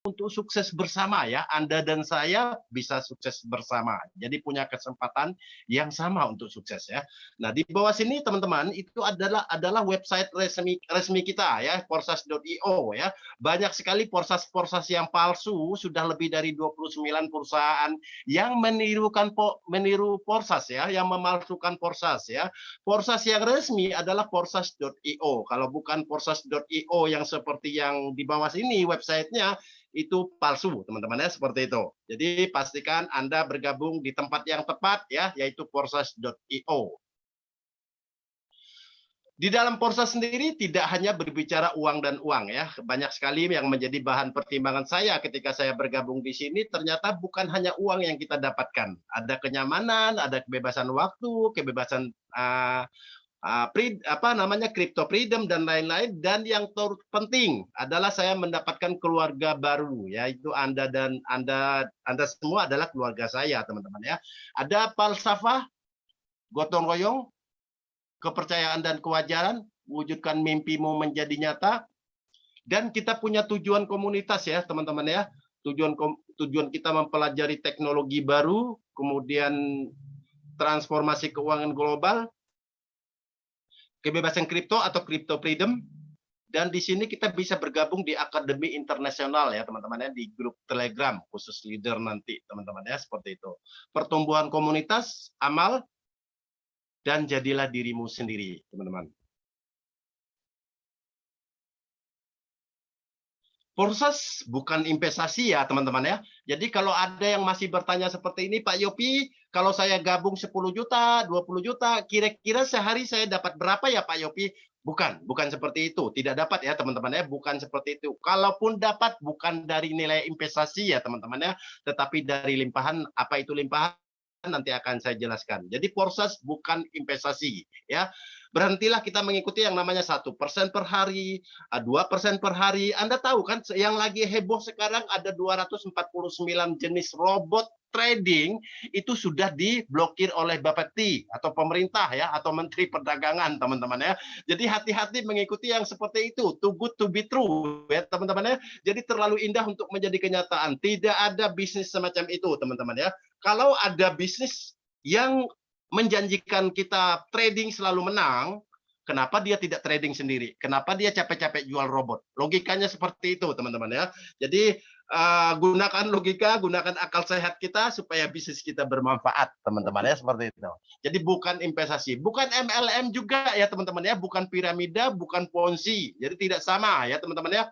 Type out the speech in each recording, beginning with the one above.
untuk sukses bersama ya. Anda dan saya bisa sukses bersama. Jadi punya kesempatan yang sama untuk sukses ya. Nah, di bawah sini teman-teman itu adalah website resmi kita ya, Forsas.io ya. Banyak sekali Forsas yang palsu, sudah lebih dari 29 perusahaan yang meniru Forsas ya, yang memalsukan Forsas ya. Forsas yang resmi adalah Forsas.io. Kalau bukan Forsas.io yang seperti yang di bawah sini websitenya, itu palsu teman-teman ya, seperti itu. Jadi pastikan Anda bergabung di tempat yang tepat ya, yaitu Forsas.io. Di dalam Forsas sendiri tidak hanya berbicara uang dan uang ya, banyak sekali yang menjadi bahan pertimbangan saya ketika saya bergabung di sini. Ternyata bukan hanya uang yang kita dapatkan, ada kenyamanan, ada kebebasan waktu, kebebasan crypto freedom dan lain-lain, dan yang terpenting adalah saya mendapatkan keluarga baru, yaitu Anda semua adalah keluarga saya teman-teman ya. Ada falsafah, gotong royong, kepercayaan dan kewajaran, wujudkan mimpimu menjadi nyata, dan kita punya tujuan komunitas ya teman-teman ya. Tujuan kita mempelajari teknologi baru, kemudian transformasi keuangan global, kebebasan kripto atau crypto freedom, dan di sini kita bisa bergabung di Akademi Internasional ya teman-teman ya, di grup Telegram khusus leader nanti teman-teman ya, seperti itu. Pertumbuhan komunitas, amal, dan jadilah dirimu sendiri teman-teman. Forsas bukan investasi ya teman-teman ya. Jadi kalau ada yang masih bertanya seperti ini, Pak Yopi, kalau saya gabung 10 juta, 20 juta, kira-kira sehari saya dapat berapa ya Pak Yopi? Bukan seperti itu. Tidak dapat ya teman-teman ya, bukan seperti itu. Kalaupun dapat, bukan dari nilai investasi ya teman-teman ya, tetapi dari limpahan. Apa itu limpahan? Nanti akan saya jelaskan. Jadi Forsas bukan investasi ya. Berhentilah kita mengikuti yang namanya 1% per hari, 2% per hari. Anda tahu kan yang lagi heboh sekarang ada 249 jenis robot trading itu sudah diblokir oleh Bapepti atau pemerintah ya, atau Menteri Perdagangan teman-teman ya. Jadi hati-hati mengikuti yang seperti itu. Too good to be true ya teman-teman ya. Jadi terlalu indah untuk menjadi kenyataan. Tidak ada bisnis semacam itu teman-teman ya. Kalau ada bisnis yang menjanjikan kita trading selalu menang, kenapa dia tidak trading sendiri? Kenapa dia capek-capek jual robot? Logikanya seperti itu, teman-teman ya. Jadi gunakan logika, gunakan akal sehat kita supaya bisnis kita bermanfaat, teman-teman ya, seperti itu. Jadi bukan investasi, bukan MLM juga ya, teman-teman ya, bukan piramida, bukan ponzi. Jadi tidak sama ya, teman-teman ya.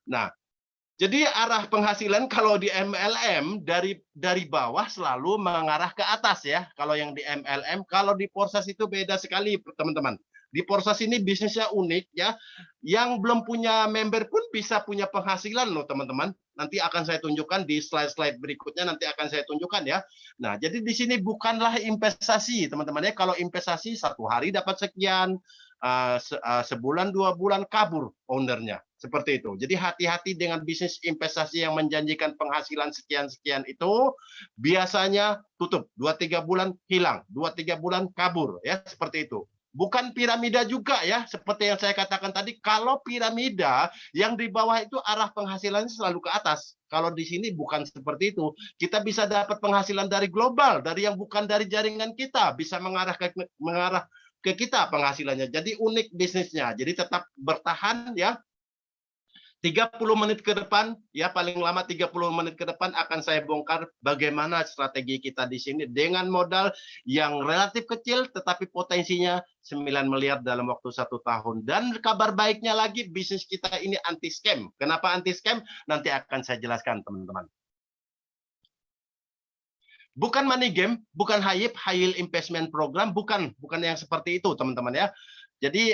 Nah, jadi arah penghasilan kalau di MLM dari bawah selalu mengarah ke atas ya. Kalau yang di MLM, kalau di Forsas itu beda sekali teman-teman. Di Forsas ini bisnisnya unik ya. Yang belum punya member pun bisa punya penghasilan loh teman-teman. Nanti akan saya tunjukkan di slide-slide berikutnya, nanti akan saya tunjukkan ya. Nah, jadi di sini bukanlah investasi teman-teman ya. Kalau investasi 1 hari dapat sekian, sebulan 2 bulan kabur ownernya. Seperti itu. Jadi hati-hati dengan bisnis investasi yang menjanjikan penghasilan sekian-sekian itu, biasanya tutup 2-3 bulan hilang, 2-3 bulan kabur ya, seperti itu. Bukan piramida juga ya, seperti yang saya katakan tadi. Kalau piramida yang di bawah itu arah penghasilannya selalu ke atas. Kalau di sini bukan seperti itu. Kita bisa dapat penghasilan dari global, dari yang bukan dari jaringan kita, bisa mengarah ke kita penghasilannya. Jadi unik bisnisnya. Jadi tetap bertahan ya. 30 menit ke depan, ya paling lama 30 menit ke depan akan saya bongkar bagaimana strategi kita di sini dengan modal yang relatif kecil tetapi potensinya 9 miliar dalam waktu 1 tahun. Dan kabar baiknya lagi, bisnis kita ini anti scam. Kenapa anti scam? Nanti akan saya jelaskan teman-teman. Bukan money game, bukan high yield investment program, bukan yang seperti itu teman-teman ya. Jadi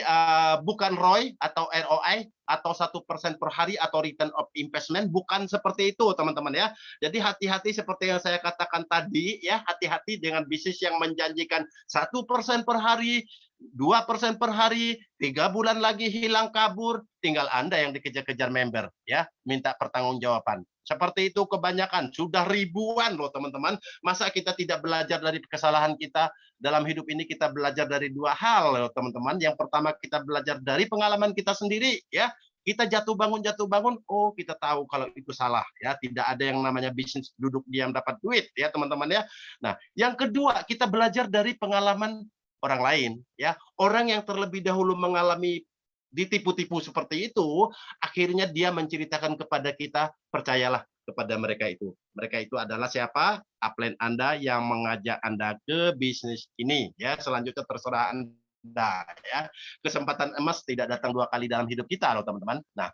bukan ROI atau ROI atau 1% per hari atau return of investment, bukan seperti itu teman-teman ya. Jadi hati-hati seperti yang saya katakan tadi ya, hati-hati dengan bisnis yang menjanjikan 1% per hari, 2% per hari, 3 bulan lagi hilang kabur, tinggal Anda yang dikejar-kejar member ya, minta pertanggungjawaban. Seperti itu kebanyakan, sudah ribuan loh teman-teman. Masa kita tidak belajar dari kesalahan kita? Dalam hidup ini kita belajar dari 2 hal loh teman-teman. Yang pertama kita belajar dari pengalaman kita sendiri ya. Kita jatuh bangun, oh kita tahu kalau itu salah ya, tidak ada yang namanya bisnis duduk diam dapat duit ya teman-teman ya. Nah, yang kedua kita belajar dari pengalaman orang lain ya. Orang yang terlebih dahulu mengalami ditipu-tipu seperti itu, akhirnya dia menceritakan kepada kita, percayalah kepada mereka itu. Mereka itu adalah siapa? Upline Anda yang mengajak Anda ke bisnis ini ya. Selanjutnya terserah Anda ya. Kesempatan emas tidak datang 2 kali dalam hidup kita loh teman-teman. Nah,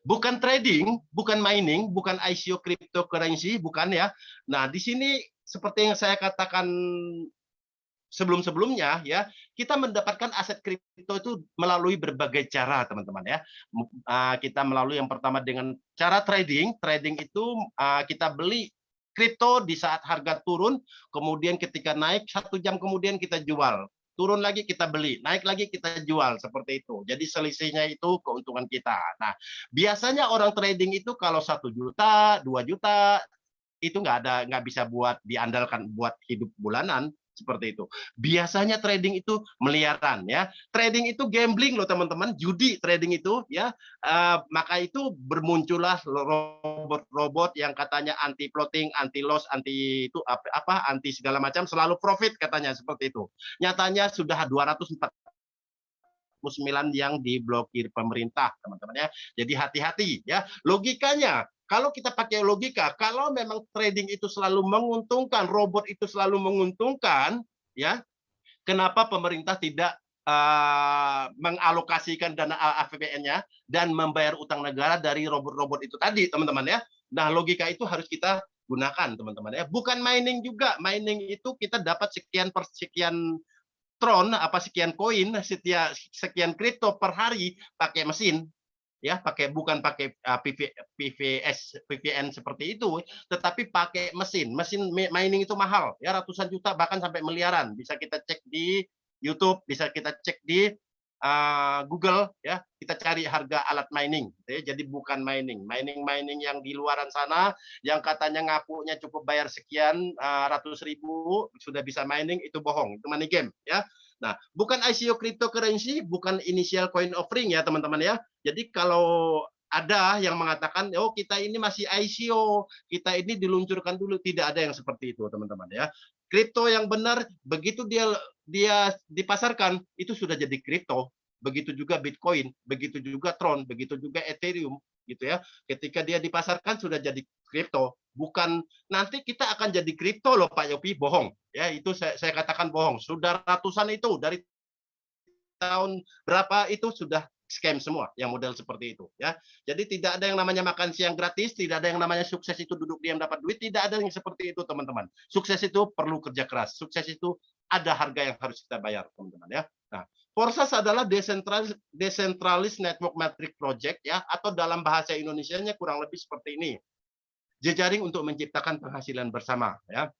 bukan trading, bukan mining, bukan ICO cryptocurrency, bukan ya. Nah, di sini seperti yang saya katakan sebelum-sebelumnya ya, kita mendapatkan aset kripto itu melalui berbagai cara teman-teman ya. Kita melalui yang pertama dengan cara trading. Trading itu kita beli kripto di saat harga turun, kemudian ketika naik 1 jam kemudian kita jual. Turun lagi kita beli, naik lagi kita jual, seperti itu. Jadi selisihnya itu keuntungan kita. Nah, biasanya orang trading itu kalau 1 juta, 2 juta itu nggak bisa buat diandalkan buat hidup bulanan seperti itu. Biasanya trading itu miliaran ya. Trading itu gambling loh teman-teman, judi trading itu ya. Maka itu bermuncullah robot-robot yang katanya anti plotting, anti loss, anti itu apa anti segala macam, selalu profit katanya seperti itu. Nyatanya sudah 249 yang diblokir pemerintah teman-teman ya. Jadi hati-hati ya. Logikanya kalau kita pakai logika, kalau memang trading itu selalu menguntungkan, robot itu selalu menguntungkan, ya, kenapa pemerintah tidak mengalokasikan dana APBN-nya dan membayar utang negara dari robot-robot itu tadi, teman-teman ya? Nah, logika itu harus kita gunakan, teman-teman ya. Bukan mining juga, mining itu kita dapat sekian per sekian tron, apa sekian koin, sekian kripto per hari pakai mesin ya, bukan pakai PVN seperti itu, tetapi pakai mesin mining itu mahal ya, ratusan juta bahkan sampai miliaran. Bisa kita cek di YouTube, bisa kita cek di Google ya, kita cari harga alat mining ya. Jadi bukan mining yang di luaran sana yang katanya ngakunya cukup bayar sekian ratus ribu sudah bisa mining, itu bohong, itu money game ya. Nah, bukan ICO cryptocurrency, bukan initial coin offering ya teman-teman ya. Jadi kalau ada yang mengatakan, oh kita ini masih ICO, kita ini diluncurkan dulu, tidak ada yang seperti itu teman-teman ya. Kripto yang benar begitu dia dipasarkan itu sudah jadi kripto. Begitu juga Bitcoin, begitu juga Tron, begitu juga Ethereum gitu ya. Ketika dia dipasarkan sudah jadi kripto, bukan nanti kita akan jadi kripto loh Pak Yopi, bohong. Ya, itu saya katakan bohong. Sudah ratusan itu dari tahun berapa itu sudah scam semua yang model seperti itu ya. Jadi tidak ada yang namanya makan siang gratis, tidak ada yang namanya sukses itu duduk diam dapat duit, tidak ada yang seperti itu teman-teman. Sukses itu perlu kerja keras. Sukses itu ada harga yang harus kita bayar teman-teman ya. Nah, Forsas adalah decentralized network matrix project ya, atau dalam bahasa Indonesianya kurang lebih seperti ini. Jejaring untuk menciptakan penghasilan bersama ya.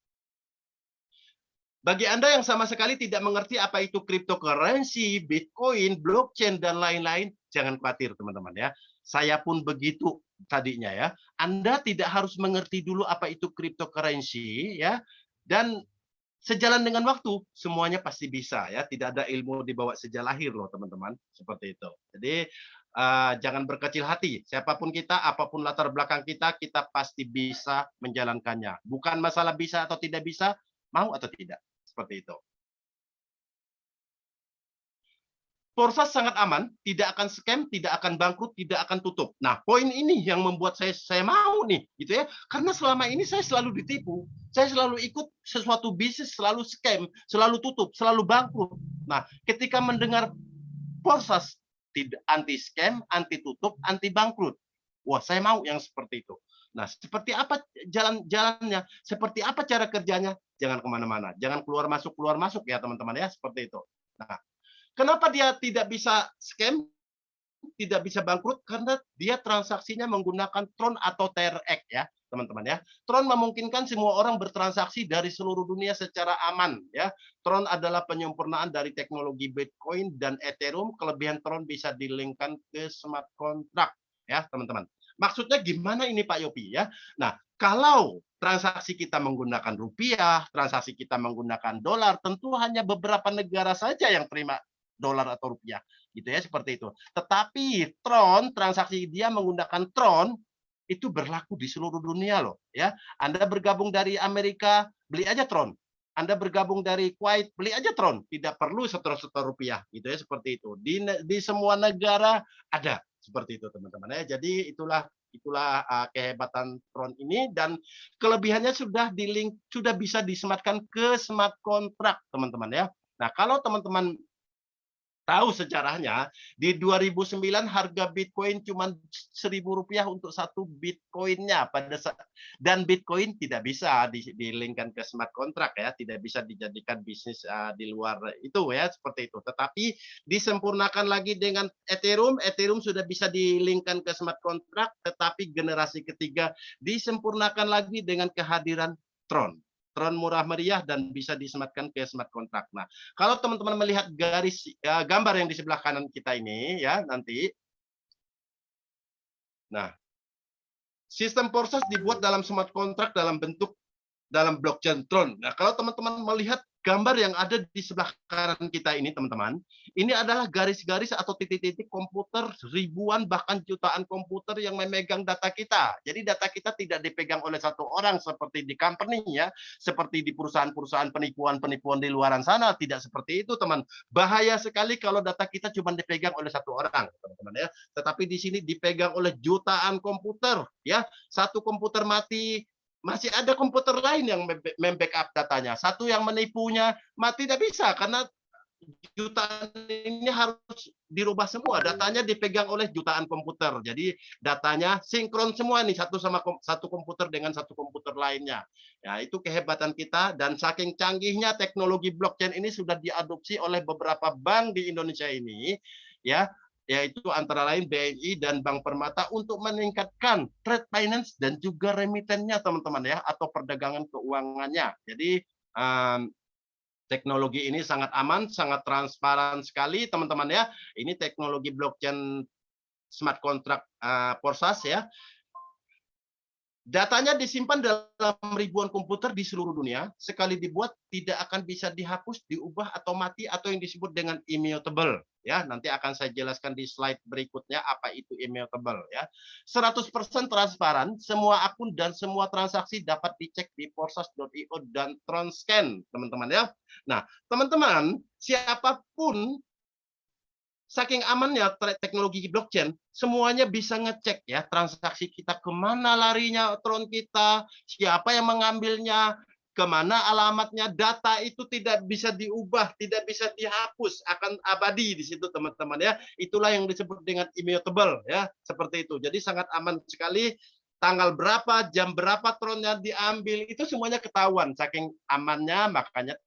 Bagi Anda yang sama sekali tidak mengerti apa itu cryptocurrency, Bitcoin, blockchain, dan lain-lain, jangan khawatir teman-teman ya. Saya pun begitu tadinya ya. Anda tidak harus mengerti dulu apa itu cryptocurrency ya. Dan sejalan dengan waktu, semuanya pasti bisa ya. Tidak ada ilmu dibawa sejak lahir loh teman-teman. Seperti itu. Jadi jangan berkecil hati. Siapapun kita, apapun latar belakang kita, kita pasti bisa menjalankannya. Bukan masalah bisa atau tidak bisa, mau atau tidak. Seperti itu. Forsas sangat aman, tidak akan scam, tidak akan bangkrut, tidak akan tutup. Nah, poin ini yang membuat saya mau nih, gitu ya. Karena selama ini saya selalu ditipu. Saya selalu ikut sesuatu bisnis, selalu scam, selalu tutup, selalu bangkrut. Nah, ketika mendengar Forsas tidak anti scam, anti tutup, anti bangkrut. Wah, saya mau yang seperti itu. Nah, seperti apa jalannya? Seperti apa cara kerjanya? Jangan kemana-mana. Jangan keluar masuk ya teman-teman ya. Seperti itu. Nah, kenapa dia tidak bisa scam, tidak bisa bangkrut? Karena dia transaksinya menggunakan Tron atau TRX ya teman-teman ya. Tron memungkinkan semua orang bertransaksi dari seluruh dunia secara aman ya. Tron adalah penyempurnaan dari teknologi Bitcoin dan Ethereum. Kelebihan Tron bisa dilingkan ke smart contract ya teman-teman. Maksudnya gimana ini Pak Yopi ya? Nah, kalau transaksi kita menggunakan rupiah, transaksi kita menggunakan dolar, tentu hanya beberapa negara saja yang terima dolar atau rupiah. gitu ya, seperti itu. Tetapi Tron, transaksi dia menggunakan Tron itu berlaku di seluruh dunia loh ya. Anda bergabung dari Amerika, beli aja Tron. Anda bergabung dari Kuwait, beli aja Tron. Tidak perlu setor-setor rupiah gitu ya, seperti itu. Di semua negara ada seperti itu teman-teman ya. Jadi itulah kehebatan Tron ini, dan kelebihannya sudah bisa disematkan ke smart contract teman-teman ya. Nah, kalau teman-teman tahu sejarahnya, di 2009 harga Bitcoin cuma Rp1.000 untuk satu Bitcoinnya dan Bitcoin tidak bisa dilingkan ke smart contract ya, tidak bisa dijadikan bisnis di luar itu ya, seperti itu. Tetapi disempurnakan lagi dengan Ethereum, Ethereum sudah bisa dilingkan ke smart contract, tetapi generasi ketiga disempurnakan lagi dengan kehadiran Tron. Tron murah meriah dan bisa disematkan ke smart contract. Nah, kalau teman-teman melihat gambar yang di sebelah kanan kita ini ya nanti. Nah, sistem proses dibuat dalam smart contract dalam blockchain Tron. Nah, kalau teman-teman melihat gambar yang ada di sebelah kanan kita ini, teman-teman, ini adalah garis-garis atau titik-titik komputer, ribuan bahkan jutaan komputer yang memegang data kita. Jadi data kita tidak dipegang oleh satu orang seperti di company ya, seperti di perusahaan-perusahaan penipuan-penipuan di luaran sana, tidak seperti itu, teman. Bahaya sekali kalau data kita cuma dipegang oleh satu orang, teman-teman ya. Tetapi di sini dipegang oleh jutaan komputer ya. Satu komputer mati, masih ada komputer lain yang membackup datanya. Satu yang menipunya mati tidak bisa karena jutaan ini harus dirubah semua. Datanya dipegang oleh jutaan komputer. Jadi datanya sinkron semua nih, satu komputer dengan satu komputer lainnya. Ya, itu kehebatan kita, dan saking canggihnya teknologi blockchain ini sudah diadopsi oleh beberapa bank di Indonesia ini ya, yaitu antara lain BNI dan Bank Permata, untuk meningkatkan trade finance dan juga remitennya teman-teman ya, atau perdagangan keuangannya. Jadi teknologi ini sangat aman, sangat transparan sekali teman-teman ya. Ini teknologi blockchain smart contract Porsas ya. Datanya disimpan dalam ribuan komputer di seluruh dunia. Sekali dibuat tidak akan bisa dihapus, diubah atau mati, atau yang disebut dengan immutable. Ya, nanti akan saya jelaskan di slide berikutnya apa itu immutable ya. 100% transparan, semua akun dan semua transaksi dapat dicek di Porsas.io dan Tronscan, teman-teman ya. Nah, teman-teman, siapapun, saking amannya teknologi blockchain, semuanya bisa ngecek ya transaksi kita, kemana larinya Tron kita, siapa yang mengambilnya, kemana alamatnya. Data itu tidak bisa diubah, tidak bisa dihapus, akan abadi di situ teman-teman ya. Itulah yang disebut dengan immutable ya, seperti itu. Jadi sangat aman sekali. Tanggal berapa, jam berapa Tronnya diambil, itu semuanya ketahuan. Saking amannya, makanya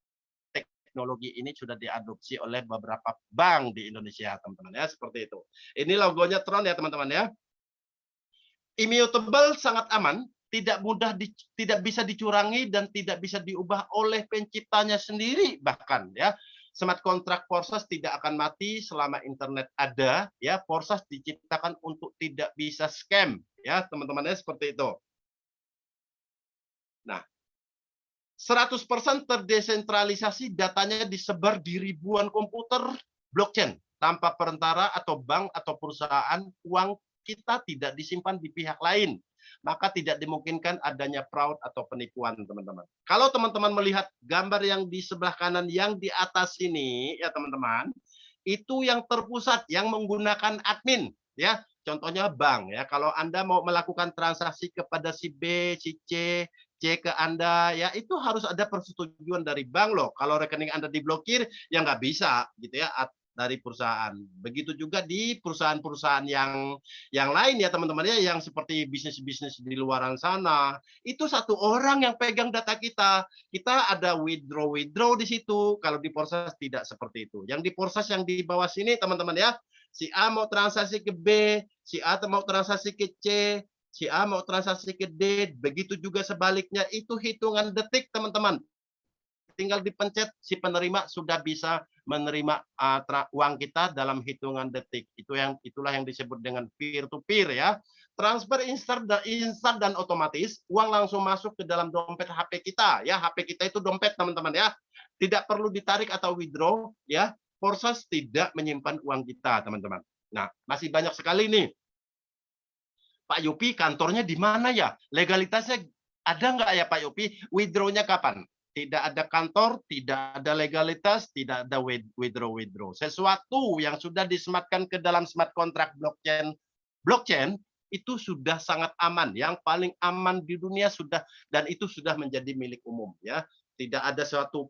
teknologi ini sudah diadopsi oleh beberapa bank di Indonesia, teman-teman ya, seperti itu. Ini logonya Tron ya, teman-teman ya. Immutable, sangat aman, tidak bisa dicurangi dan tidak bisa diubah oleh penciptanya sendiri bahkan ya. Smart contract Porsas tidak akan mati selama internet ada ya. Porsas diciptakan untuk tidak bisa scam ya, teman-teman ya, seperti itu. Nah, 100% terdesentralisasi, datanya disebar di ribuan komputer blockchain tanpa perantara atau bank atau perusahaan. Uang kita tidak disimpan di pihak lain, maka tidak dimungkinkan adanya fraud atau penipuan, teman-teman. Kalau teman-teman melihat gambar yang di sebelah kanan yang di atas ini ya teman-teman, itu yang terpusat yang menggunakan admin ya. Contohnya bank ya, kalau Anda mau melakukan transaksi kepada si B, si C ke Anda ya, itu harus ada persetujuan dari bank loh. Kalau rekening Anda diblokir ya nggak bisa gitu ya, dari perusahaan. Begitu juga di perusahaan-perusahaan yang lain ya teman-teman ya, yang seperti bisnis-bisnis di luaran sana. Itu satu orang yang pegang data kita. Kita ada withdraw di situ. Kalau di Porsas tidak seperti itu. Yang di Porsas yang di bawah sini teman-teman ya, si A mau transaksi ke B, si A mau transaksi ke C, si A mau transaksi ke D, begitu juga sebaliknya. Itu hitungan detik teman-teman. Tinggal dipencet, si penerima sudah bisa menerima uang kita dalam hitungan detik. Itulah yang disebut dengan peer to peer ya. Transfer instan dan otomatis, uang langsung masuk ke dalam dompet HP kita ya. HP kita itu dompet teman-teman ya. Tidak perlu ditarik atau withdraw ya. Porsas tidak menyimpan uang kita, teman-teman. Nah, masih banyak sekali nih. Pak Yopi, kantornya di mana ya? Legalitasnya ada nggak ya Pak Yopi? Withdraw-nya kapan? Tidak ada kantor, tidak ada legalitas, tidak ada withdraw. Sesuatu yang sudah disematkan ke dalam smart contract blockchain itu sudah sangat aman. Yang paling aman di dunia sudah, dan itu sudah menjadi milik umum ya. Tidak ada suatu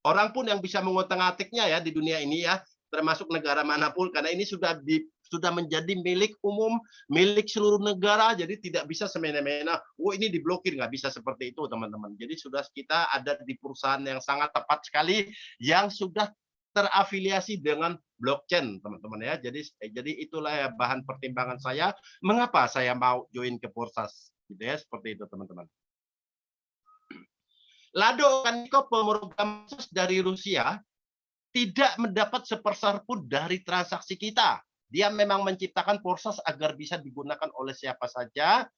orang pun yang bisa mengotak-atiknya ya di dunia ini ya, termasuk negara manapun, karena ini sudah menjadi milik umum, milik seluruh negara, jadi tidak bisa semena-mena, oh ini diblokir, nggak bisa seperti itu teman-teman. Jadi sudah kita ada di perusahaan yang sangat tepat sekali, yang sudah terafiliasi dengan blockchain teman-teman ya. Jadi itulah ya bahan pertimbangan saya, mengapa saya mau join ke Porsas, gitu ya, seperti itu teman-teman. Lado Kaniko, pemerogram dari Rusia, tidak mendapat sepeser pun dari transaksi kita. Dia memang menciptakan Porsas agar bisa digunakan oleh siapa saja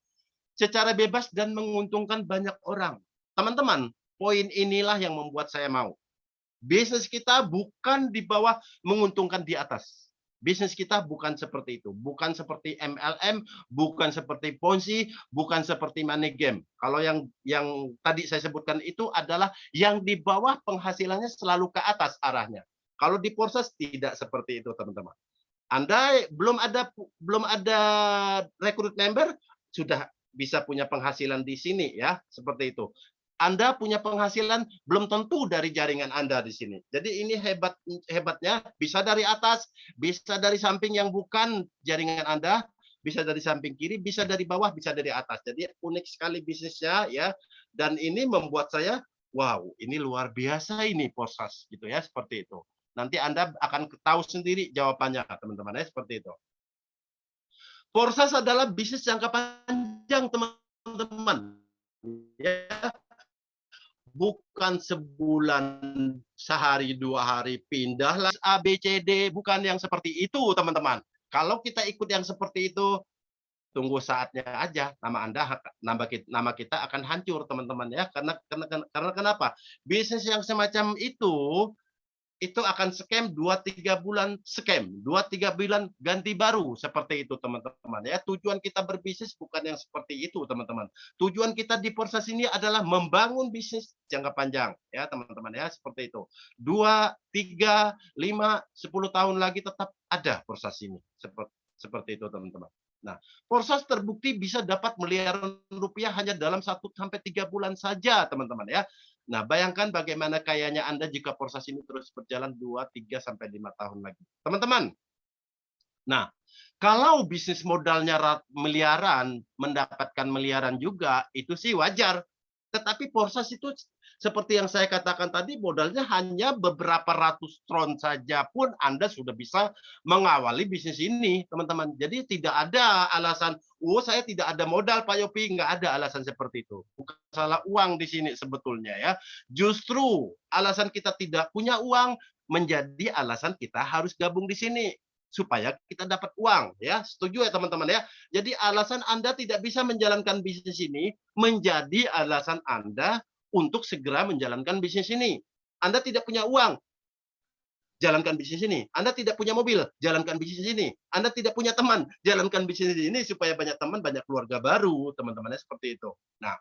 secara bebas dan menguntungkan banyak orang. Teman-teman, poin inilah yang membuat saya mau. Bisnis kita bukan di bawah, menguntungkan di atas. Bisnis kita bukan seperti itu, bukan seperti MLM, bukan seperti Ponzi, bukan seperti money game. Kalau yang tadi saya sebutkan itu adalah yang di bawah penghasilannya selalu ke atas arahnya. Kalau di Porsas tidak seperti itu, teman-teman. Anda belum ada rekrut member, sudah bisa punya penghasilan di sini ya, seperti itu. Anda punya penghasilan belum tentu dari jaringan Anda di sini. Jadi ini hebatnya, bisa dari atas, bisa dari samping yang bukan jaringan Anda, bisa dari samping kiri, bisa dari bawah, bisa dari atas. Jadi unik sekali bisnisnya ya. Dan ini membuat saya, wow, ini luar biasa ini Porsas gitu ya, seperti itu. Nanti Anda akan tahu sendiri jawabannya, teman-teman ya, seperti itu. Porsas adalah bisnis jangka panjang, teman-teman. Ya, bukan sebulan, sehari, 2 hari, pindahlah A, B, C, D. Bukan yang seperti itu, teman-teman. Kalau kita ikut yang seperti itu, tunggu saatnya aja, nama kita akan hancur, teman-teman ya. Karena kenapa? Bisnis yang semacam itu akan scam 2-3 bulan, scam 2-3 bulan ganti baru, seperti itu teman-teman ya. Tujuan kita berbisnis bukan yang seperti itu teman-teman. Tujuan kita di Porsas ini adalah membangun bisnis jangka panjang ya teman-teman ya, seperti itu. 2, 3, 5, 10 tahun lagi tetap ada Porsas ini, seperti itu teman-teman. Nah, Porsas terbukti bisa dapat miliaran rupiah hanya dalam 1-3 bulan saja teman-teman ya. Nah, bayangkan bagaimana kayanya Anda jika Porsas ini terus berjalan 2, 3, sampai 5 tahun lagi. Teman-teman, nah, kalau bisnis modalnya miliaran, mendapatkan miliaran juga, itu sih wajar. Tetapi Porsas itu seperti yang saya katakan tadi, modalnya hanya beberapa ratus tron saja pun Anda sudah bisa mengawali bisnis ini, teman-teman. Jadi tidak ada alasan, oh saya tidak ada modal Pak Yopi, nggak ada alasan seperti itu. Bukan masalah uang di sini sebetulnya ya. Justru alasan kita tidak punya uang menjadi alasan kita harus gabung di sini supaya kita dapat uang ya. Setuju ya teman-teman ya. Jadi alasan Anda tidak bisa menjalankan bisnis ini menjadi alasan Anda untuk segera menjalankan bisnis ini. Anda tidak punya uang, jalankan bisnis ini. Anda tidak punya mobil, jalankan bisnis ini. Anda tidak punya teman, jalankan bisnis ini supaya banyak teman, banyak keluarga baru, teman-temannya seperti itu. Nah,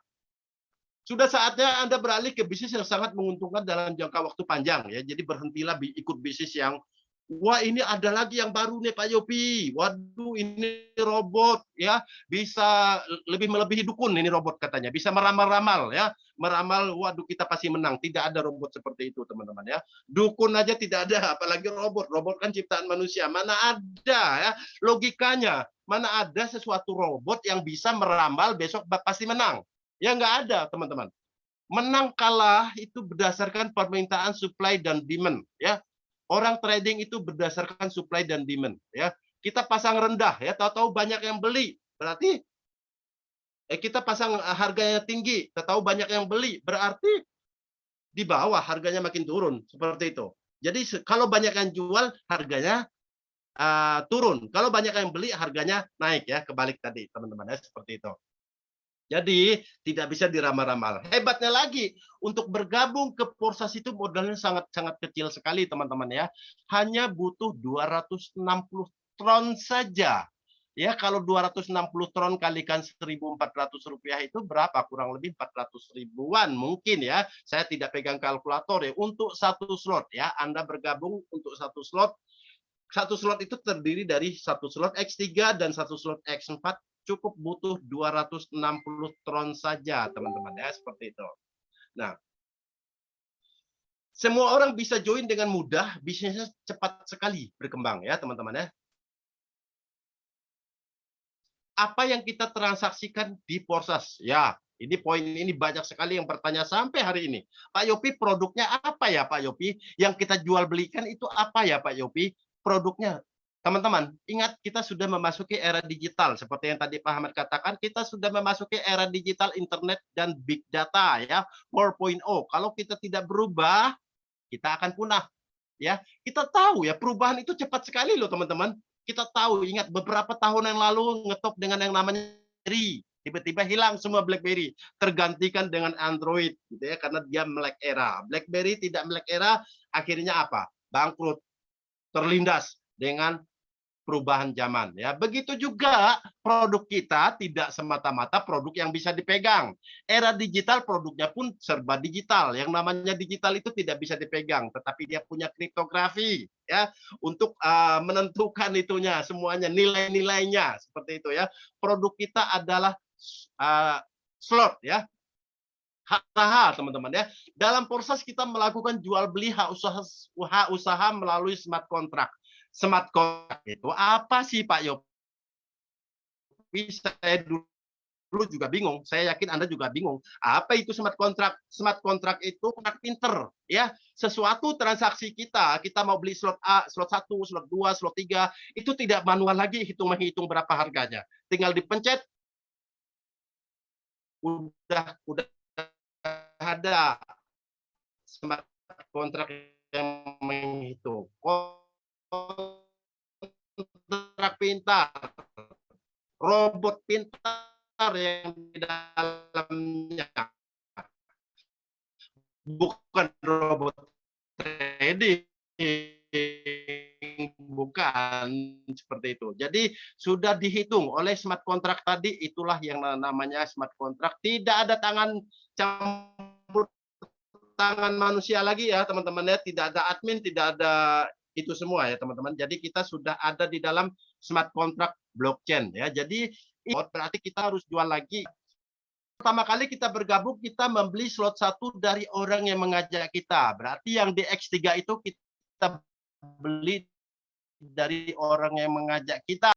sudah saatnya Anda beralih ke bisnis yang sangat menguntungkan dalam jangka waktu panjang ya. Jadi berhentilah ikut bisnis yang wah ini ada lagi yang baru nih Pak Yopi. Waduh ini robot ya, bisa lebih melebihi dukun ini robot katanya. Bisa meramal-ramal ya. Meramal waduh kita pasti menang. Tidak ada robot seperti itu teman-teman ya. Dukun aja tidak ada, apalagi robot. Robot kan ciptaan manusia. Mana ada ya logikanya. Mana ada sesuatu robot yang bisa meramal besok pasti menang. Ya nggak ada teman-teman. Menang kalah itu berdasarkan permintaan supply dan demand ya. Orang trading itu berdasarkan supply dan demand ya. Kita pasang rendah ya, tahu-tahu banyak yang beli. Berarti kita pasang harganya tinggi, tahu banyak yang beli. Berarti di bawah harganya makin turun seperti itu. Jadi kalau banyak yang jual harganya turun. Kalau banyak yang beli harganya naik ya, kebalik tadi teman-teman ya, seperti itu. Jadi tidak bisa diramal-ramal. Hebatnya lagi, untuk bergabung ke Porsas itu modalnya sangat-sangat kecil sekali teman-teman ya. Hanya butuh 260 tron saja. Ya, kalau 260 tron kalikan Rp1.400 itu berapa? Kurang lebih 400 ribuan mungkin ya. Saya tidak pegang kalkulator ya. Untuk satu slot ya, Anda bergabung untuk satu slot itu terdiri dari satu slot X3 dan satu slot X4, cukup butuh 260 tron saja, teman-teman ya, seperti itu. Nah, semua orang bisa join dengan mudah, bisnisnya cepat sekali berkembang ya, teman-teman ya. Apa yang kita transaksikan di Porsas? Ya, ini poin ini banyak sekali yang bertanya sampai hari ini. Pak Yopi, produknya apa ya Pak Yopi? Yang kita jual belikan itu apa ya Pak Yopi? Produknya. Teman-teman, ingat kita sudah memasuki era digital. Seperti yang tadi Pak Ahmad katakan, kita sudah memasuki era digital internet dan big data ya, 4.0. Kalau kita tidak berubah, kita akan punah. Ya, kita tahu ya perubahan itu cepat sekali loh teman-teman. Kita tahu, ingat beberapa tahun yang lalu ngetop dengan yang namanya BlackBerry, tiba-tiba hilang semua BlackBerry, tergantikan dengan Android gitu ya, karena dia melek era. BlackBerry tidak melek era, akhirnya apa? Bangkrut, terlindas dengan perubahan zaman ya. Begitu juga produk kita tidak semata-mata produk yang bisa dipegang. Era digital produknya pun serba digital. Yang namanya digital itu tidak bisa dipegang, tetapi dia punya kriptografi ya untuk menentukan itunya semuanya, nilai-nilainya seperti itu ya. Produk kita adalah slot ya. Hak usaha teman-teman ya. Dalam proses kita melakukan jual beli hak usaha melalui smart contract. Smart contract itu apa sih Pak Yopi? Saya dulu juga bingung. Saya yakin Anda juga bingung. Apa itu smart contract? Smart contract itu kontrak pinter ya. Sesuatu transaksi kita mau beli slot A, slot 1, slot 2, slot 3, itu tidak manual lagi menghitung berapa harganya. Tinggal dipencet, udah ada smart kontrak yang menghitung. Kontrak pintar, robot pintar yang di dalamnya, bukan robot trading, bukan seperti itu. Jadi sudah dihitung oleh smart contract tadi, itulah yang namanya smart contract. Tidak ada campur tangan manusia lagi ya teman-teman ya, tidak ada admin, tidak ada itu semua ya teman-teman. Jadi kita sudah ada di dalam smart contract blockchain ya. Jadi berarti kita harus jual lagi. Pertama kali kita bergabung, kita membeli slot 1 dari orang yang mengajak kita. Berarti yang di X3 itu kita beli dari orang yang mengajak kita.